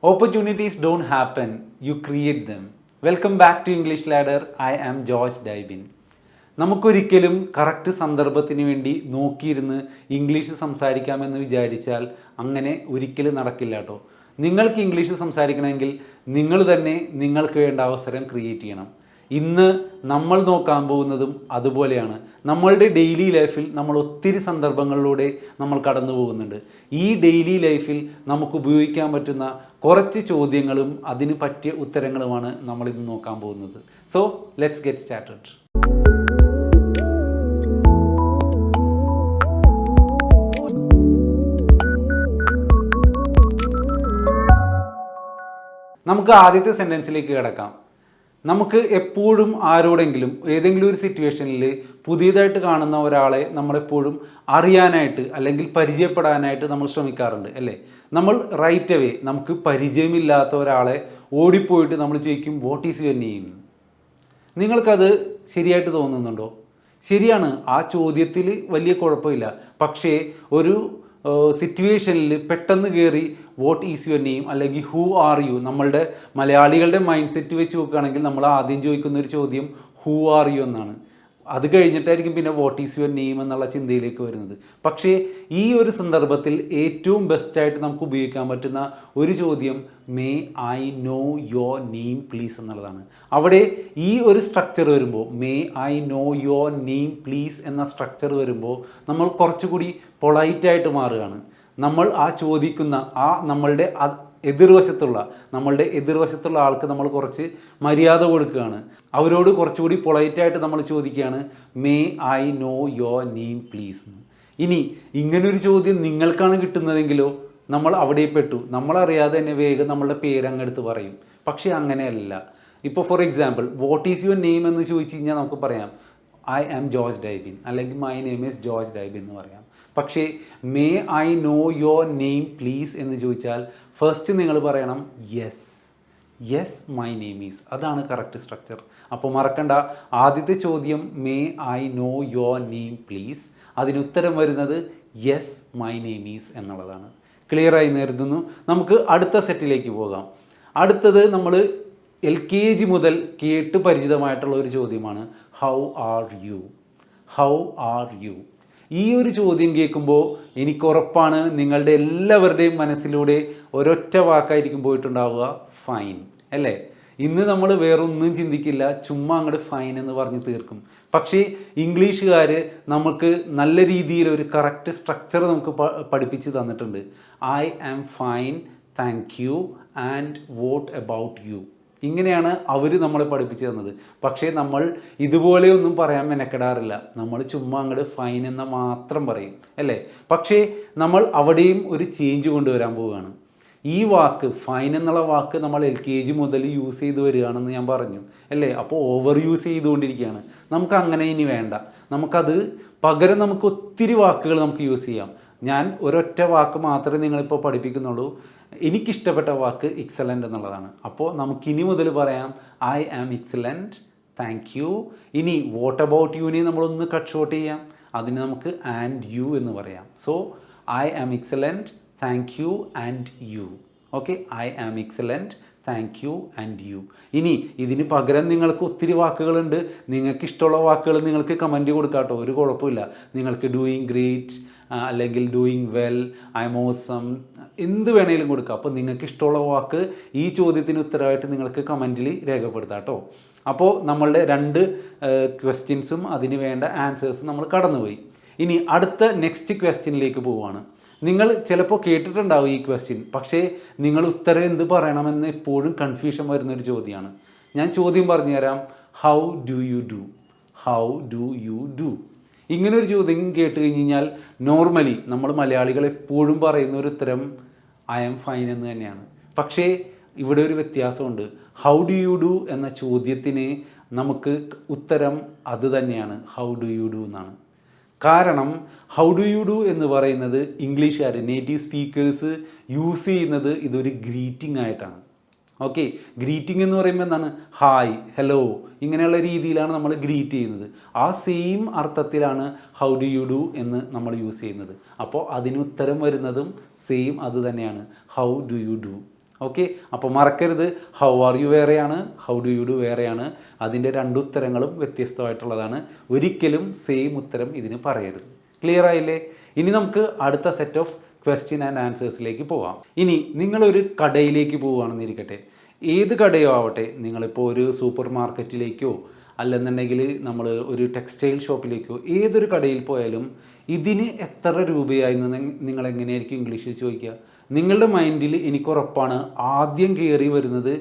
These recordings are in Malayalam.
Opportunities don't happen, you create them. Welcome back to English Ladder. I am George Dybin. നമുക്കൊരിക്കലും കറക്റ്റ് സന്ദർഭത്തിന് വേണ്ടി നോക്കിയിരുന്ന് ഇംഗ്ലീഷ് സംസാരിക്കാമെന്ന് വിചാരിച്ചാൽ അങ്ങനെ ഒരിക്കലും നടക്കില്ല കേട്ടോ. നിങ്ങൾക്ക് ഇംഗ്ലീഷ് സംസാരിക്കണമെങ്കിൽ നിങ്ങൾ തന്നെ നിങ്ങൾക്ക് വേണ്ട അവസരം ക്രിയേറ്റ് ചെയ്യണം. ഇന്ന് നമ്മൾ നോക്കാൻ പോകുന്നതും അതുപോലെയാണ്. നമ്മളുടെ ഡെയിലി ലൈഫിൽ നമ്മൾ ഒത്തിരി സന്ദർഭങ്ങളിലൂടെ നമ്മൾ കടന്നു പോകുന്നുണ്ട്. ഈ ഡെയിലി ലൈഫിൽ നമുക്ക് ഉപയോഗിക്കാൻ പറ്റുന്ന കുറച്ച് ചോദ്യങ്ങളും അതിന് പറ്റിയ ഉത്തരങ്ങളുമാണ് നമ്മൾ ഇന്ന് നോക്കാൻ പോകുന്നത്. So let's get started. നമുക്ക് ആദ്യത്തെ സെൻറ്റൻസിലേക്ക് കിടക്കാം. നമുക്ക് എപ്പോഴും ആരോടെങ്കിലും ഏതെങ്കിലും ഒരു സിറ്റുവേഷനിൽ പുതിയതായിട്ട് കാണുന്ന ഒരാളെ നമ്മളെപ്പോഴും അറിയാനായിട്ട് അല്ലെങ്കിൽ പരിചയപ്പെടാനായിട്ട് നമ്മൾ ശ്രമിക്കാറുണ്ട് അല്ലേ. നമ്മൾ റൈറ്റ് അവേ നമുക്ക് പരിചയമില്ലാത്ത ഒരാളെ ഓടിപ്പോയിട്ട് നമ്മൾ ചോദിക്കും വാട്ട് ഈസ് യുവർ നെയിം. നിങ്ങൾക്കത് ശരിയായിട്ട് തോന്നുന്നുണ്ടോ? ശരിയാണ്, ആ ചോദ്യത്തിൽ വലിയ കുഴപ്പമില്ല. പക്ഷേ ഒരു സിറ്റുവേഷനിൽ പെട്ടെന്ന് കയറി വാട്ട് ഈസ് യുവർ നെയിം അല്ലെങ്കിൽ ഹൂ ആർ യു, നമ്മളുടെ മലയാളികളുടെ മൈൻഡ് സെറ്റ് വെച്ച് നോക്കുകയാണെങ്കിൽ നമ്മൾ ആദ്യം ചോദിക്കുന്ന ഒരു ചോദ്യം ഹൂ ആർ യു എന്നാണ്. അത് കഴിഞ്ഞിട്ടായിരിക്കും പിന്നെ വാട്ട് ഈസ് യുവർ നെയിം എന്നുള്ള ചിന്തയിലേക്ക് വരുന്നത്. പക്ഷേ ഈ ഒരു സന്ദർഭത്തിൽ ഏറ്റവും ബെസ്റ്റായിട്ട് നമുക്ക് ഉപയോഗിക്കാൻ പറ്റുന്ന ഒരു ചോദ്യം may I know your name please എന്നുള്ളതാണ്. അവിടെ ഈ ഒരു സ്ട്രക്ചർ വരുമ്പോൾ may I know your name please എന്ന സ്ട്രക്ചർ വരുമ്പോൾ നമ്മൾ കുറച്ചുകൂടി പൊളൈറ്റായിട്ട് മാറുകയാണ്. നമ്മൾ ആ ചോദിക്കുന്ന നമ്മളുടെ എതിർവശത്തുള്ള ആൾക്ക് നമ്മൾ കുറച്ച് മര്യാദ കൊടുക്കുകയാണ്. അവരോട് കുറച്ചുകൂടി പൊളൈറ്റായിട്ട് നമ്മൾ ചോദിക്കുകയാണ് may I know your name please എന്ന്. ഇനി ഇങ്ങനൊരു ചോദ്യം നിങ്ങൾക്കാണ് കിട്ടുന്നതെങ്കിലോ നമ്മൾ അവിടെ പെട്ടു. നമ്മളറിയാതെ തന്നെ വേഗം നമ്മളുടെ പേര് അങ്ങെടുത്ത് പറയും. പക്ഷേ അങ്ങനെയല്ല. ഇപ്പോൾ for example what is your name എന്ന് ചോദിച്ചു കഴിഞ്ഞാൽ നമുക്ക് പറയാം ഐ ആം ജോർജ് ഡൈബിൻ അല്ലെങ്കിൽ my name is George Dibin എന്ന് പറയാം. പക്ഷേ may I know your name please എന്ന് ചോദിച്ചാൽ ഫസ്റ്റ് നിങ്ങൾ പറയണം യെസ് മൈ നെയിം ഈസ്. അതാണ് കറക്റ്റ് സ്ട്രക്ചർ. അപ്പോൾ മറക്കണ്ട, ആദ്യത്തെ ചോദ്യം may I know your name please, അതിനുത്തരം വരുന്നത് യെസ് മൈ നെയിം ഈസ് എന്നുള്ളതാണ്. ക്ലിയറായി കരുതുന്നു. നമുക്ക് അടുത്ത സെറ്റിലേക്ക് പോകാം. അടുത്തത് നമ്മൾ LKG മുതൽ കേട്ട് പരിചിതമായിട്ടുള്ള ഒരു ചോദ്യമാണ് ഹൗ ആർ യു. ഈ ഒരു ചോദ്യം കേൾക്കുമ്പോൾ എനിക്കുറപ്പാണ് നിങ്ങളുടെ എല്ലാവരുടെയും മനസ്സിലൂടെ ഒരൊറ്റ വാക്കായിരിക്കും പോയിട്ടുണ്ടാവുക, ഫൈൻ അല്ലേ. ഇന്ന് നമ്മൾ വേറൊന്നും ചിന്തിക്കില്ല, ചുമ്മാ അങ്ങോട്ട് ഫൈൻ എന്ന് പറഞ്ഞ് തീർക്കും. പക്ഷേ ഇംഗ്ലീഷുകാർ നമുക്ക് നല്ല രീതിയിൽ ഒരു കറക്റ്റ് സ്ട്രക്ചർ നമുക്ക് പഠിപ്പിച്ച് തന്നിട്ടുണ്ട്. I am fine, thank you and what about you. ഇങ്ങനെയാണ് അവർ നമ്മളെ പഠിപ്പിച്ചു തന്നത്. പക്ഷേ നമ്മൾ ഇതുപോലെയൊന്നും പറയാൻ മെനക്കെടാറില്ല. നമ്മൾ ചുമ്മാ അങ്ങോട്ട് ഫൈൻ എന്ന മാത്രം പറയും അല്ലേ. പക്ഷേ നമ്മൾ അവിടെയും ഒരു ചേഞ്ച് കൊണ്ടുവരാൻ പോവുകയാണ്. ഈ വാക്ക് ഫൈൻ എന്നുള്ള വാക്ക് നമ്മൾ LKG മുതൽ യൂസ് ചെയ്ത് വരികയാണെന്ന് ഞാൻ പറഞ്ഞു അല്ലേ. അപ്പോൾ ഓവർ യൂസ് ചെയ്തുകൊണ്ടിരിക്കുകയാണ്. നമുക്ക് അങ്ങനെ ഇനി വേണ്ട. നമുക്കത് പകരം നമുക്ക് ഒത്തിരി വാക്കുകൾ നമുക്ക് യൂസ് ചെയ്യാം. ഞാൻ ഒരൊറ്റ വാക്ക് മാത്രമേ നിങ്ങളിപ്പോൾ പഠിപ്പിക്കുന്നുള്ളൂ. എനിക്കിഷ്ടപ്പെട്ട വാക്ക് എക്സലൻ്റ് എന്നുള്ളതാണ്. അപ്പോൾ നമുക്കിനി മുതൽ പറയാം I am excellent, thank you. ഇനി വാട്ട് അബൌട്ട് യുവിനെ നമ്മളൊന്ന് കട്ട് ഷോർട്ട് ചെയ്യാം. അതിന് നമുക്ക് ആൻഡ് യു എന്ന് പറയാം. So I am excellent, thank you and you. Okay, I am excellent, thank you and you. ഇനി ഇതിന് പകരം നിങ്ങൾക്ക് ഒത്തിരി വാക്കുകളുണ്ട്. നിങ്ങൾക്ക് ഇഷ്ടമുള്ള വാക്കുകൾ നിങ്ങൾക്ക് കമൻറ്റ് കൊടുക്കാം കേട്ടോ, ഒരു കുഴപ്പമില്ല. നിങ്ങൾക്ക് ഡൂയിങ് ഗ്രേറ്റ് അല്ലെങ്കിൽ doing well, I M awesome, എന്ത് വേണമെങ്കിലും കൊടുക്കാം. അപ്പോൾ നിങ്ങൾക്ക് ഇഷ്ടമുള്ള വാക്ക് ഈ ചോദ്യത്തിന് ഉത്തരവായിട്ട് നിങ്ങൾക്ക് കമൻറ്റിൽ രേഖപ്പെടുത്താം കേട്ടോ. അപ്പോൾ നമ്മളുടെ 2 ക്വസ്റ്റ്യൻസും അതിന് വേണ്ട ആൻസേഴ്സും നമ്മൾ കടന്നുപോയി. ഇനി അടുത്ത നെക്സ്റ്റ് ക്വസ്റ്റ്യനിലേക്ക് പോവുകയാണ്. നിങ്ങൾ ചിലപ്പോൾ കേട്ടിട്ടുണ്ടാവും ഈ ക്വസ്റ്റ്യൻ, പക്ഷേ നിങ്ങൾ ഉത്തരം എന്ത് പറയണമെന്ന് എപ്പോഴും കൺഫ്യൂഷൻ വരുന്നൊരു ചോദ്യമാണ്. ഞാൻ ചോദ്യം പറഞ്ഞുതരാം. How do you do. ഇങ്ങനൊരു ചോദ്യം കേട്ട് കഴിഞ്ഞാൽ നോർമലി നമ്മൾ മലയാളികൾ എപ്പോഴും പറയുന്ന ഒരു ഉത്തരം ഐ ആം ഫൈൻ എന്ന് തന്നെയാണ്. പക്ഷേ ഇവിടെ ഒരു വ്യത്യാസമുണ്ട്. ഹൗ ഡു യു ഡു എന്ന ചോദ്യത്തിന് നമുക്ക് ഉത്തരം അത് തന്നെയാണ്, ഹൗ ഡു യു ഡു എന്നാണ്. കാരണം ഹൗ ഡു യു ഡു എന്ന് പറയുന്നത് ഇംഗ്ലീഷുകാർ നേറ്റീവ് സ്പീക്കേഴ്സ് യൂസ് ചെയ്യുന്നത് ഇതൊരു ഗ്രീറ്റിംഗ് ആയിട്ടാണ്. ഓക്കെ, ഗ്രീറ്റിംഗ് എന്ന് പറയുമ്പോൾ എന്താണ്, ഹായ്, ഹലോ, ഇങ്ങനെയുള്ള രീതിയിലാണ് നമ്മൾ ഗ്രീറ്റ് ചെയ്യുന്നത്. ആ സെയിം അർത്ഥത്തിലാണ് ഹൗ ഡു യു ഡു എന്ന് നമ്മൾ യൂസ് ചെയ്യുന്നത്. അപ്പോൾ അതിന് ഉത്തരം വരുന്നതും സെയിം അത് തന്നെയാണ്, how do you do. Okay, അപ്പോൾ മറക്കരുത്, ഹൗ ആർ യു വേറെയാണ്, ഹൗ ഡു യു ഡു വേറെയാണ്. അതിൻ്റെ രണ്ട് ഉത്തരങ്ങളും വ്യത്യസ്തമായിട്ടുള്ളതാണ്. ഒരിക്കലും സെയിം ഉത്തരം ഇതിന് പറയരുത്. ക്ലിയർ ആയില്ലേ? ഇനി നമുക്ക് അടുത്ത സെറ്റ് ഓഫ് ക്വസ്റ്റ്യൻ ആൻഡ് ആൻസേഴ്സിലേക്ക് പോവാം. ഇനി നിങ്ങളൊരു കടയിലേക്ക് പോവുകയാണെന്നിരിക്കട്ടെ, ഏത് കടയോ ആവട്ടെ, നിങ്ങളിപ്പോൾ ഒരു സൂപ്പർ മാർക്കറ്റിലേക്കോ അല്ലെന്നുണ്ടെങ്കിൽ നമ്മൾ ഒരു ടെക്സ്റ്റൈൽ ഷോപ്പിലേക്കോ ഏതൊരു കടയിൽ പോയാലും ഇതിന് എത്ര രൂപയായെന്ന് നിങ്ങൾ എങ്ങനെയായിരിക്കും ഇംഗ്ലീഷിൽ ചോദിക്കുക? നിങ്ങളുടെ മൈൻഡിൽ എനിക്ക് ഉറപ്പാണ് ആദ്യം കയറി വരുന്നത്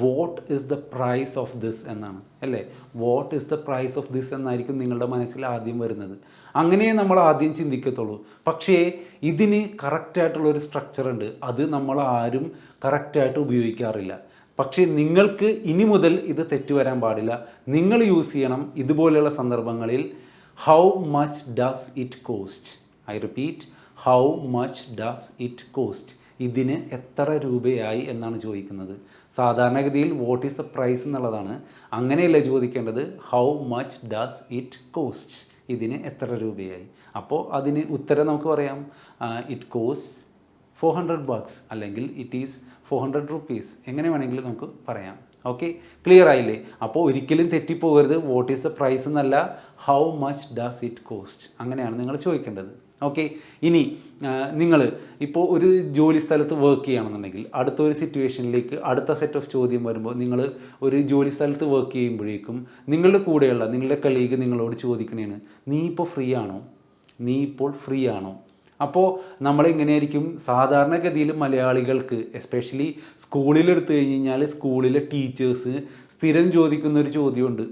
what is the price of this എന്നാണ്, അല്ലേ? What is the price of this എന്നായിരിക്കും നിങ്ങളുടെ മനസ്സിൽ ആദ്യം വരുന്നത്. അങ്ങനെ നമ്മൾ ആദ്യം ചിന്തിക്കത്തുള്ളൂ. പക്ഷേ ഇതിന് കറക്റ്റായിട്ടുള്ളൊരു സ്ട്രക്ചർ ഉണ്ട്, അത് നമ്മൾ ആരും കറക്റ്റായിട്ട് ഉപയോഗിക്കാറില്ല. പക്ഷേ നിങ്ങൾക്ക് ഇനി മുതൽ ഇത് തെറ്റ് വരാൻ പാടില്ല. നിങ്ങൾ യൂസ് ചെയ്യണം ഇതുപോലെയുള്ള സന്ദർഭങ്ങളിൽ how much does it cost. I repeat, how much does it cost. ഇതിന് എത്ര രൂപയായി എന്നാണ് ചോദിക്കുന്നത്. സാധാരണഗതിയിൽ വാട്ട് ഈസ് ദ പ്രൈസ് എന്നുള്ളതാണ്, അങ്ങനെയല്ല ചോദിക്കേണ്ടത്. How much does it cost, ഇതിന് എത്ര രൂപയായി. അപ്പോൾ അതിന് ഉത്തരം നമുക്ക് പറയാം, ഇറ്റ് കോസ്റ്റ് $400 അല്ലെങ്കിൽ ഇറ്റ് ഈസ് 400 rupees. എങ്ങനെ വേണമെങ്കിലും നമുക്ക് പറയാം. ഓക്കെ, ക്ലിയർ ആയില്ലേ? അപ്പോൾ ഒരിക്കലും തെറ്റിപ്പോകരുത്. വാട്ട് ഈസ് ദ പ്രൈസ് എന്നല്ല, how much does it cost, അങ്ങനെയാണ് നിങ്ങൾ ചോദിക്കേണ്ടത്. ഓക്കെ, ഇനി നിങ്ങൾ ഇപ്പോൾ ഒരു ജോലി സ്ഥലത്ത് വർക്ക് ചെയ്യുകയാണെന്നുണ്ടെങ്കിൽ അടുത്തൊരു സിറ്റുവേഷനിലേക്ക് അടുത്ത സെറ്റ് ഓഫ് ചോദ്യം വരുമ്പോൾ, നിങ്ങൾ ഒരു ജോലി സ്ഥലത്ത് വർക്ക് ചെയ്യുമ്പോഴേക്കും നിങ്ങളുടെ കൂടെയുള്ള നിങ്ങളുടെ കലീഗ് നിങ്ങളോട് ചോദിക്കണേണ്, നീ ഇപ്പോൾ ഫ്രീ ആണോ, നീ ഇപ്പോൾ ഫ്രീ ആണോ? അപ്പോൾ നമ്മളെങ്ങനെയായിരിക്കും സാധാരണഗതിയിൽ മലയാളികൾക്ക്, എസ്പെഷ്യലി സ്കൂളിലെടുത്തു കഴിഞ്ഞാൽ സ്കൂളിലെ ടീച്ചേഴ്സ് സ്ഥിരം ചോദിക്കുന്നൊരു ചോദ്യമുണ്ട്,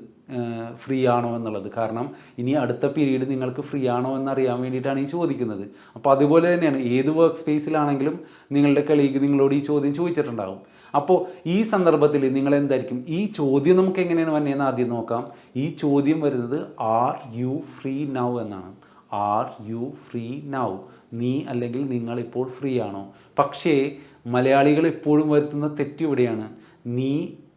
ഫ്രീ ആണോ എന്നുള്ളത്. കാരണം ഇനി അടുത്ത പീരീഡ് നിങ്ങൾക്ക് ഫ്രീ ആണോ എന്നറിയാൻ വേണ്ടിയിട്ടാണ് ഈ ചോദിക്കുന്നത്. അപ്പോൾ അതുപോലെ തന്നെയാണ് ഏത് വർക്ക് സ്പേസിലാണെങ്കിലും നിങ്ങളുടെ കലീഗ് നിങ്ങളോട് ഈ ചോദ്യം ചോദിച്ചിട്ടുണ്ടാകും. അപ്പോൾ ഈ സന്ദർഭത്തിൽ നിങ്ങൾ എന്തായിരിക്കും, ഈ ചോദ്യം നമുക്ക് എങ്ങനെയാണ് വന്നതെന്ന് ആദ്യം നോക്കാം. ഈ ചോദ്യം വരുന്നത് ആർ യു ഫ്രീ നൗ എന്നാണ്. ആർ യു ഫ്രീ നൗ, നീ അല്ലെങ്കിൽ നിങ്ങൾ ഇപ്പോൾ ഫ്രീ ആണോ? പക്ഷേ മലയാളികൾ എപ്പോഴും വരുത്തുന്ന തെറ്റ് ഇവിടെയാണ്. നീ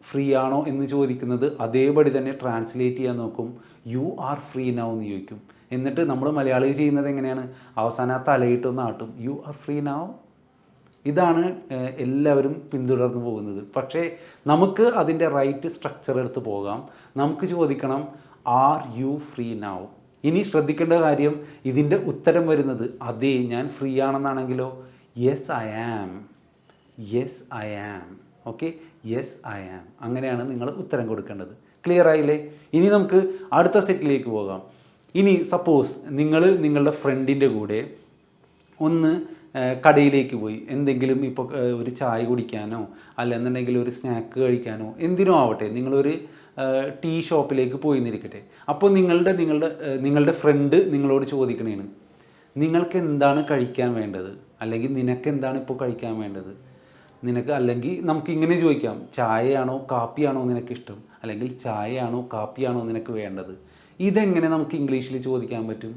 ഫ്രീ ആണോ എന്ന് ചോദിക്കുന്നത് അതേപടി തന്നെ ട്രാൻസ്ലേറ്റ് ചെയ്യാൻ നോക്കും, യു ആർ ഫ്രീ നൗ എന്ന് ചോദിക്കും. എന്നിട്ട് നമ്മൾ മലയാളികൾ ചെയ്യുന്നത് എങ്ങനെയാണ്, അവസാനം ആ തലയിട്ടൊന്ന് ആട്ടും, യു ആർ ഫ്രീ നൗ. ഇതാണ് എല്ലാവരും പിന്തുടർന്ന് പോകുന്നത്. പക്ഷേ നമുക്ക് അതിൻ്റെ റൈറ്റ് സ്ട്രക്ചർ എടുത്ത് പോകാം. നമുക്ക് ചോദിക്കണം, ആർ യു ഫ്രീ നൗ. ഇനി ശ്രദ്ധിക്കേണ്ട കാര്യം, ഇതിൻ്റെ ഉത്തരം വരുന്നത് അതെ ഞാൻ ഫ്രീ ആണെന്നാണെങ്കിലോ, yes I am, yes I am. Okay, yes I am, അങ്ങനെയാണ് നിങ്ങൾ ഉത്തരം കൊടുക്കേണ്ടത്. ക്ലിയർ ആയില്ലേ? ഇനി നമുക്ക് അടുത്ത സെറ്റിലേക്ക് പോകാം. ഇനി സപ്പോസ് നിങ്ങൾ നിങ്ങളുടെ ഫ്രണ്ടിൻ്റെ കൂടെ ഒന്ന് കടയിലേക്ക് പോയി, എന്തെങ്കിലും ഇപ്പോൾ ഒരു ചായ കുടിക്കാനോ അല്ലെന്നുണ്ടെങ്കിൽ ഒരു സ്നാക്ക് കഴിക്കാനോ എന്തിനോ ആവട്ടെ, നിങ്ങളൊരു ടീ ഷോപ്പിലേക്ക് പോയി എന്നിരിക്കട്ടെ. അപ്പോൾ നിങ്ങളുടെ ഫ്രണ്ട് നിങ്ങളോട് ചോദിക്കണേണ്, നിങ്ങൾക്ക് എന്താണ് കഴിക്കാൻ വേണ്ടത്, അല്ലെങ്കിൽ നിനക്ക് എന്താണ് ഇപ്പോൾ കഴിക്കാൻ വേണ്ടത്, നിനക്ക്, അല്ലെങ്കിൽ നമുക്ക് ഇങ്ങനെ ചോദിക്കാം, ചായയാണോ കാപ്പിയാണോ നിനക്കിഷ്ടം, അല്ലെങ്കിൽ ചായയാണോ കാപ്പിയാണോ നിനക്ക് വേണ്ടത്. ഇതെങ്ങനെ നമുക്ക് ഇംഗ്ലീഷിൽ ചോദിക്കാൻ പറ്റും?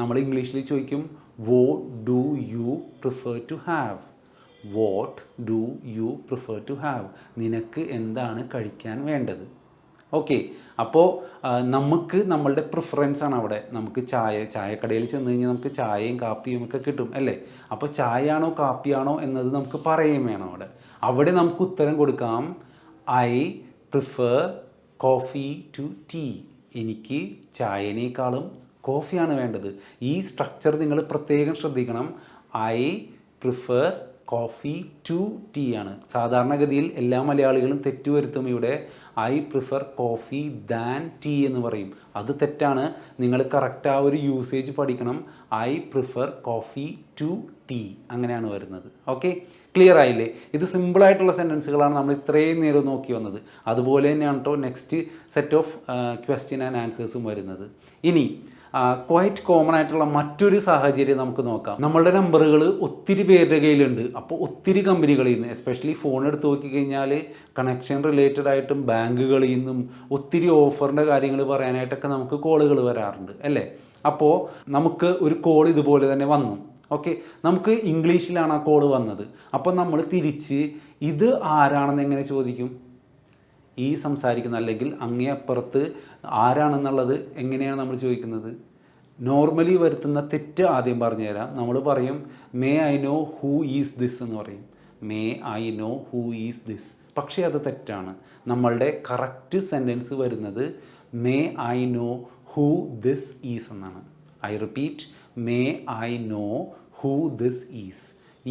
നമ്മൾ ഇംഗ്ലീഷിൽ ചോദിക്കും, what do you prefer to have. What do you prefer to have, നിനക്ക് എന്താണ് കഴിക്കാൻ വേണ്ടത്. ഓക്കെ, അപ്പോൾ നമുക്ക് നമ്മളുടെ പ്രിഫറൻസാണ് അവിടെ. നമുക്ക് ചായക്കടയിൽ ചെന്ന് കഴിഞ്ഞാൽ നമുക്ക് ചായയും കാപ്പിയും ഒക്കെ കിട്ടും, അല്ലേ? അപ്പോൾ ചായയാണോ കാപ്പിയാണോ എന്നത് നമുക്ക് പറയുകയും വേണം. അവിടെ നമുക്ക് ഉത്തരം കൊടുക്കാം, I prefer coffee to tea. എനിക്ക് ചായനേക്കാളും കോഫിയാണ് വേണ്ടത്. ഈ സ്ട്രക്ചർ നിങ്ങൾ പ്രത്യേകം ശ്രദ്ധിക്കണം. I prefer coffee to tea ആണ്. സാധാരണഗതിയിൽ എല്ലാ മലയാളികളും തെറ്റുവരുത്തും. ഇവിടെ I prefer coffee than tea എന്ന് പറയും. അത് തെറ്റാണ്. നിങ്ങൾ കറക്റ്റ് ആ ഒരു യൂസേജ് പഠിക്കണം. I prefer coffee to tea, അങ്ങനെയാണ് വരുന്നത്. ഓക്കെ, ക്ലിയർ ആയില്ലേ? ഇത് സിമ്പിളായിട്ടുള്ള സെൻറ്റൻസുകളാണ് നമ്മൾ ഇത്രയും നേരം നോക്കി വന്നത്. അതുപോലെ തന്നെയാണ് കേട്ടോ next set of question and ആൻസേഴ്സും വരുന്നത്. ഇനി ക്വൈറ്റ് കോമൺ ആയിട്ടുള്ള മറ്റൊരു സാഹചര്യം നമുക്ക് നോക്കാം. നമ്മളുടെ നമ്പറുകൾ ഒത്തിരി പേരുടെ കയ്യിലുണ്ട്. അപ്പോൾ ഒത്തിരി കമ്പനികളിൽ നിന്ന്, എസ്പെഷ്യലി ഫോൺ എടുത്ത് നോക്കിക്കഴിഞ്ഞാൽ കണക്ഷൻ റിലേറ്റഡ് ആയിട്ടും ബാങ്കുകളിൽ നിന്നും ഒത്തിരി ഓഫറിൻ്റെ കാര്യങ്ങൾ പറയാനായിട്ടൊക്കെ നമുക്ക് കോളുകൾ വരാറുണ്ട്, അല്ലേ? അപ്പോൾ നമുക്ക് ഒരു കോൾ ഇതുപോലെ തന്നെ വന്നു. ഓക്കെ, നമുക്ക് ഇംഗ്ലീഷിലാണ് ആ കോൾ വന്നത്. അപ്പോൾ നമ്മൾ തിരിച്ച് ഇത് ആരാണെന്ന് എങ്ങനെ ചോദിക്കും? ഈ സംസാരിക്കുന്ന അല്ലെങ്കിൽ അങ്ങേ അപ്പുറത്ത് ആരാണെന്നുള്ളത് എങ്ങനെയാണ് നമ്മൾ ചോദിക്കുന്നത്? നോർമലി വരുത്തുന്ന തെറ്റ് ആദ്യം പറഞ്ഞു തരാം. നമ്മൾ പറയും, may I know who is this എന്ന് പറയും. May I know who is this. പക്ഷേ അത് തെറ്റാണ്. നമ്മളുടെ കറക്റ്റ് സെൻറ്റൻസ് വരുന്നത് may I know who this is എന്നാണ്. I repeat, may I know who this is.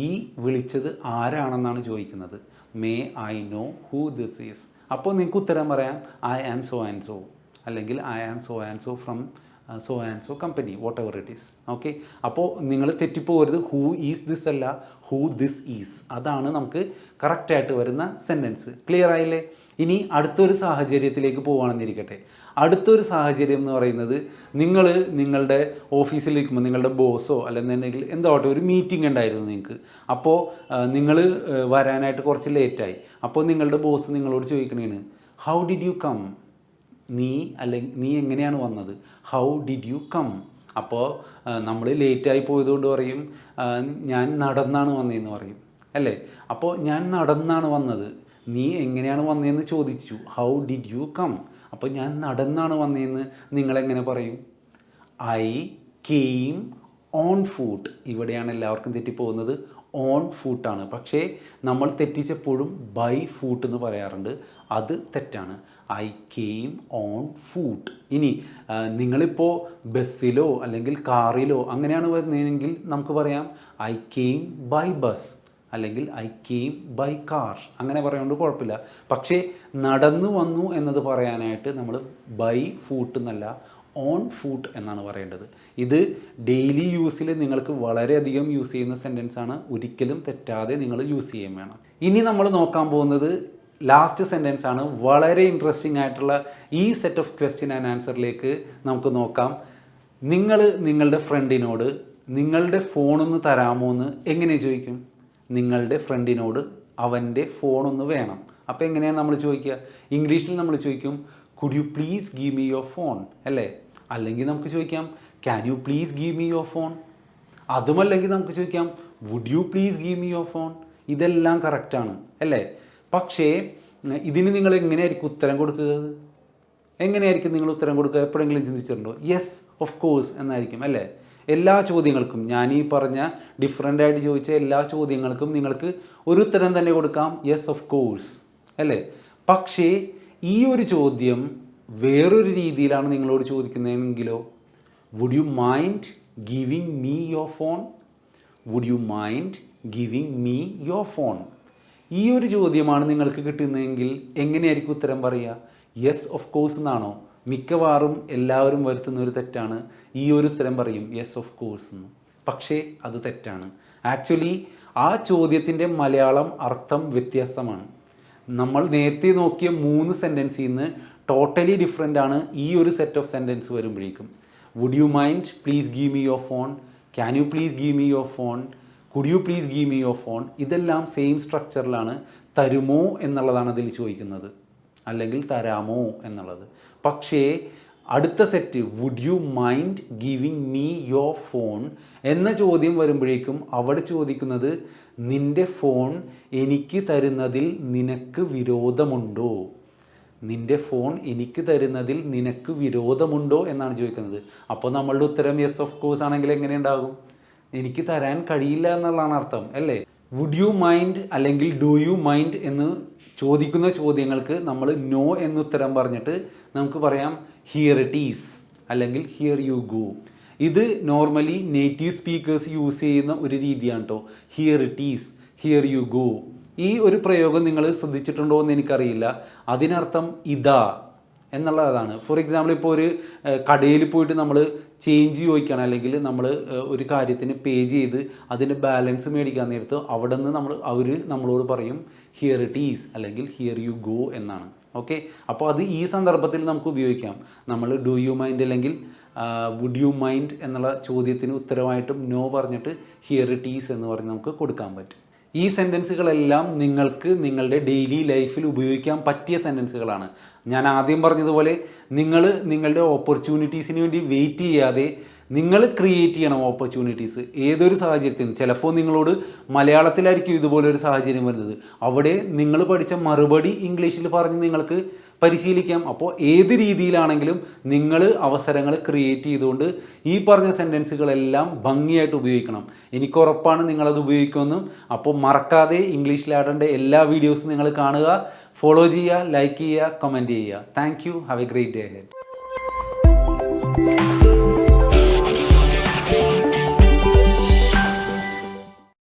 ഈ വിളിച്ചത് ആരാണെന്നാണ് ചോദിക്കുന്നത്. May I know who this is. അപ്പോൾ നിങ്ങൾക്ക് ഉത്തരം പറയാം I am so and so, അല്ലെങ്കിൽ I am so and so from so and so company, what ever it is. Okay, അപ്പോൾ നിങ്ങൾ തെറ്റിപ്പോകരുത്. ഹൂ ഈസ് ദിസ് അല്ല, ഹൂ ദിസ് ഈസ്. അതാണ് നമുക്ക് കറക്റ്റായിട്ട് വരുന്ന സെൻറ്റൻസ്. ക്ലിയർ ആയില്ലേ? ഇനി അടുത്തൊരു സാഹചര്യത്തിലേക്ക് പോവുകയാണെന്നിരിക്കട്ടെ. അടുത്തൊരു സാഹചര്യം എന്ന് പറയുന്നത്, നിങ്ങൾ നിങ്ങളുടെ ഓഫീസിലിരിക്കുമ്പോൾ നിങ്ങളുടെ ബോസോ അല്ലെന്നുണ്ടെങ്കിൽ എന്താവട്ടെ ഒരു മീറ്റിംഗ് ഉണ്ടായിരുന്നു നിങ്ങൾക്ക്. അപ്പോൾ നിങ്ങൾ വരാനായിട്ട് കുറച്ച് ലേറ്റായി. അപ്പോൾ നിങ്ങളുടെ ബോസ് നിങ്ങളോട് ചോദിക്കണേണ്, ഹൗ ഡിഡ് യു കം? നീ എങ്ങനെയാണ് വന്നത്? How did you come? അപ്പോൾ നമ്മൾ ലേറ്റായി പോയതുകൊണ്ട് പറയും ഞാൻ നടന്നാണ് വന്നതെന്ന് പറയും, അല്ലേ? അപ്പോൾ ഞാൻ നടന്നാണ് വന്നത്. നീ എങ്ങനെയാണ് വന്നതെന്ന് ചോദിച്ചു, ഹൗ ഡിഡ് യു കം? അപ്പോൾ ഞാൻ നടന്നാണ് വന്നതെന്ന് നിങ്ങളെങ്ങനെ പറയും? I came on foot. ഇവിടെയാണ് എല്ലാവർക്കും തെറ്റിപ്പോകുന്നത്. ഓൺ ഫൂട്ടാണ്. പക്ഷേ നമ്മൾ തെറ്റിച്ചപ്പോഴും ബൈ ഫൂട്ട് എന്ന് പറയാറുണ്ട്. അത് തെറ്റാണ്. I came on foot. ഇനി നിങ്ങളിപ്പോൾ ബസ്സിലോ അല്ലെങ്കിൽ കാറിലോ അങ്ങനെയാണ് വരുന്നതെങ്കിൽ നമുക്ക് പറയാം ഐ കെയിം ബൈ ബസ്, അല്ലെങ്കിൽ ഐ കെയിം ബൈ കാർ. അങ്ങനെ പറയുന്നത് കുഴപ്പമില്ല. പക്ഷേ നടന്നു വന്നു എന്നത് പറയാനായിട്ട് നമ്മൾ ബൈ ഫൂട്ട് എന്നല്ല, ഓൺ ഫൂട്ട് എന്നാണ് പറയേണ്ടത്. ഇത് ഡെയിലി യൂസിൽ നിങ്ങൾക്ക് വളരെയധികം യൂസ് ചെയ്യുന്ന സെൻറ്റൻസ് ആണ്. ഒരിക്കലും തെറ്റാതെ നിങ്ങൾ യൂസ് ചെയ്യാൻ വേണം. ഇനി നമ്മൾ നോക്കാൻ പോകുന്നത് ലാസ്റ്റ് സെൻറ്റൻസ് ആണ്. വളരെ ഇൻട്രസ്റ്റിംഗ് ആയിട്ടുള്ള ഈ സെറ്റ് ഓഫ് ക്വസ്റ്റ്യൻ ആൻഡ് ആൻസറിലേക്ക് നമുക്ക് നോക്കാം. നിങ്ങൾ നിങ്ങളുടെ ഫ്രണ്ടിനോട് നിങ്ങളുടെ ഫോണൊന്ന് തരാമോ എന്ന് എങ്ങനെ ചോദിക്കും? നിങ്ങളുടെ ഫ്രണ്ടിനോട് അവൻ്റെ ഫോണൊന്ന് വേണം. അപ്പോൾ എങ്ങനെയാണ് നമ്മൾ ചോദിക്കുക? ഇംഗ്ലീഷിൽ നമ്മൾ ചോദിക്കും could you please give me your phone, അല്ലേ? അല്ലെങ്കിൽ നമുക്ക് ചോദിക്കാം can you please give me your phone. അതുമല്ലെങ്കിൽ നമുക്ക് ചോദിക്കാം would you please give me your phone. ഇതെല്ലാം കറക്റ്റാണ്, അല്ലേ? പക്ഷേ ഇതിന് നിങ്ങൾ എങ്ങനെയായിരിക്കും ഉത്തരം കൊടുക്കുക? എങ്ങനെയായിരിക്കും നിങ്ങൾ ഉത്തരം കൊടുക്കുക? എപ്പോഴെങ്കിലും ചിന്തിച്ചിട്ടുണ്ടോ? യെസ് ഓഫ് കോഴ്സ് എന്നായിരിക്കും, അല്ലേ? എല്ലാ ചോദ്യങ്ങൾക്കും, ഞാൻ ഈ പറഞ്ഞ ഡിഫറെൻ്റ് ആയിട്ട് ചോദിച്ച എല്ലാ ചോദ്യങ്ങൾക്കും നിങ്ങൾക്ക് ഒരു ഉത്തരം തന്നെ കൊടുക്കാം, യെസ് ഓഫ് കോഴ്സ്, അല്ലേ? പക്ഷേ ഈ ഒരു ചോദ്യം വേറൊരു രീതിയിലാണ് നിങ്ങളോട് ചോദിക്കുന്നതെങ്കിലോ, would you mind giving me your phone? Would you mind giving me your phone? ഈ ഒരു ചോദ്യമാണ് നിങ്ങൾക്ക് കിട്ടുന്നതെങ്കിൽ എങ്ങനെയായിരിക്കും ഉത്തരം പറയുക? യെസ് ഓഫ് കോഴ്സ് എന്നാണോ? മിക്കവാറും എല്ലാവരും വരുത്തുന്ന ഒരു തെറ്റാണ്. ഈ ഒരു ഉത്തരം പറയും യെസ് ഓഫ് കോഴ്സ് എന്ന്. പക്ഷേ അത് തെറ്റാണ്. ആക്ച്വലി ആ ചോദ്യത്തിൻ്റെ മലയാളം അർത്ഥം വ്യത്യസ്തമാണ്. നമ്മൾ നേരത്തെ നോക്കിയ 3 സെൻറ്റൻസിൽ നിന്ന് ടോട്ടലി ഡിഫറെൻ്റ് ആണ് ഈ ഒരു സെറ്റ് ഓഫ് സെൻറ്റൻസ് വരുമ്പോഴേക്കും. Would you mind please give me your phone, can you please give me your phone, could you please give me your phone. ഇതെല്ലാം സെയിം സ്ട്രക്ചറിലാണ്. തരുമോ എന്നുള്ളതാണ് അതിൽ ചോദിക്കുന്നത്, അല്ലെങ്കിൽ തരാമോ എന്നുള്ളത്. പക്ഷേ അടുത്ത set would you mind giving me your phone എന്ന ചോദ്യം വരുമ്പോഴേക്കും അവിടെ ചോദിക്കുന്നത് നിൻ്റെ ഫോൺ എനിക്ക് തരുന്നതിൽ നിനക്ക് വിരോധമുണ്ടോ? നിൻ്റെ ഫോൺ എനിക്ക് തരുന്നതിൽ നിനക്ക് വിരോധമുണ്ടോ എന്നാണ് ചോദിക്കുന്നത്. അപ്പോൾ നമ്മളുടെ ഉത്തരം യെസ് ഓഫ് കോഴ്സ് ആണെങ്കിൽ എങ്ങനെ ഉണ്ടാകും? എനിക്ക് തരാൻ കഴിയില്ല എന്നുള്ളതാണ് അർത്ഥം, അല്ലേ? വുഡ് യു മൈൻഡ് അല്ലെങ്കിൽ ഡു യു മൈൻഡ് എന്ന് ചോദിക്കുന്ന ചോദ്യങ്ങൾക്ക് നമ്മൾ നോ എന്ന് ഉത്തരം പറഞ്ഞിട്ട് നമുക്ക് പറയാം ഹിയർ ഇറ്റ് ഈസ്, അല്ലെങ്കിൽ ഹിയർ യു ഗോ. ഇത് നോർമലി നേറ്റീവ് സ്പീക്കേഴ്സ് യൂസ് ചെയ്യുന്ന ഒരു രീതിയാണ് കേട്ടോ. Here it is, here you go. ഈ ഒരു പ്രയോഗം നിങ്ങൾ ശ്രദ്ധിച്ചിട്ടുണ്ടോ എന്ന് എനിക്കറിയില്ല. അതിനർത്ഥം ഇതാ എന്നുള്ളതാണ്. ഫോർ എക്സാമ്പിൾ, ഇപ്പോൾ ഒരു കടയിൽ പോയിട്ട് നമ്മൾ ചേഞ്ച് ചോദിക്കണം, അല്ലെങ്കിൽ നമ്മൾ ഒരു കാര്യത്തിന് പേ ചെയ്ത് അതിൻ്റെ ബാലൻസ് മേടിക്കാൻ നേരത്ത് അവിടെ നിന്ന് അവർ നമ്മളോട് പറയും ഹിയർ ഇറ്റ് ഈസ് അല്ലെങ്കിൽ ഹിയർ യു ഗോ എന്നാണ്. ഓക്കെ, അപ്പോൾ അത് ഈ സന്ദർഭത്തിൽ നമുക്ക് ഉപയോഗിക്കാം. നമ്മൾ ഡു യു മൈൻഡ് അല്ലെങ്കിൽ വുഡ് യു മൈൻഡ് എന്നുള്ള ചോദ്യത്തിന് ഉത്തരമായിട്ടും നോ പറഞ്ഞിട്ട് ഹിയർ ഇറ്റ് ഈസ് എന്ന് പറഞ്ഞ് നമുക്ക് കൊടുക്കാൻ പറ്റും. ഈ സെൻറ്റൻസുകളെല്ലാം നിങ്ങൾക്ക് നിങ്ങളുടെ ഡെയിലി ലൈഫിൽ ഉപയോഗിക്കാൻ പറ്റിയ സെൻറ്റൻസുകളാണ്. ഞാൻ ആദ്യം പറഞ്ഞതുപോലെ നിങ്ങൾ നിങ്ങളുടെ ഓപ്പർച്യൂണിറ്റീസിന് വേണ്ടി വെയിറ്റ് ചെയ്യാതെ നിങ്ങൾ ക്രിയേറ്റ് ചെയ്യണം ഓപ്പർച്യൂണിറ്റീസ് ഏതൊരു സാഹചര്യത്തിനും. ചിലപ്പോൾ നിങ്ങളോട് മലയാളത്തിലായിരിക്കും ഇതുപോലൊരു സാഹചര്യം വരുന്നത്, അവിടെ നിങ്ങൾ പഠിച്ച മറുപടി ഇംഗ്ലീഷിൽ പറഞ്ഞ് നിങ്ങൾക്ക് പരിശീലിക്കാം. അപ്പോൾ ഏത് രീതിയിലാണെങ്കിലും നിങ്ങൾ അവസരങ്ങൾ ക്രിയേറ്റ് ചെയ്തുകൊണ്ട് ഈ പറഞ്ഞ സെൻറ്റൻസുകളെല്ലാം ഭംഗിയായിട്ട് ഉപയോഗിക്കണം. എനിക്കുറപ്പാണ് നിങ്ങളത് ഉപയോഗിക്കുമെന്നും. അപ്പോൾ മറക്കാതെ ഇംഗ്ലീഷ് ലാഡറിൻ്റെ എല്ലാ വീഡിയോസും നിങ്ങൾ കാണുക, ഫോളോ ചെയ്യുക, ലൈക്ക് ചെയ്യുക, കമൻറ്റ് ചെയ്യുക. Thank you. Have A great day ahead.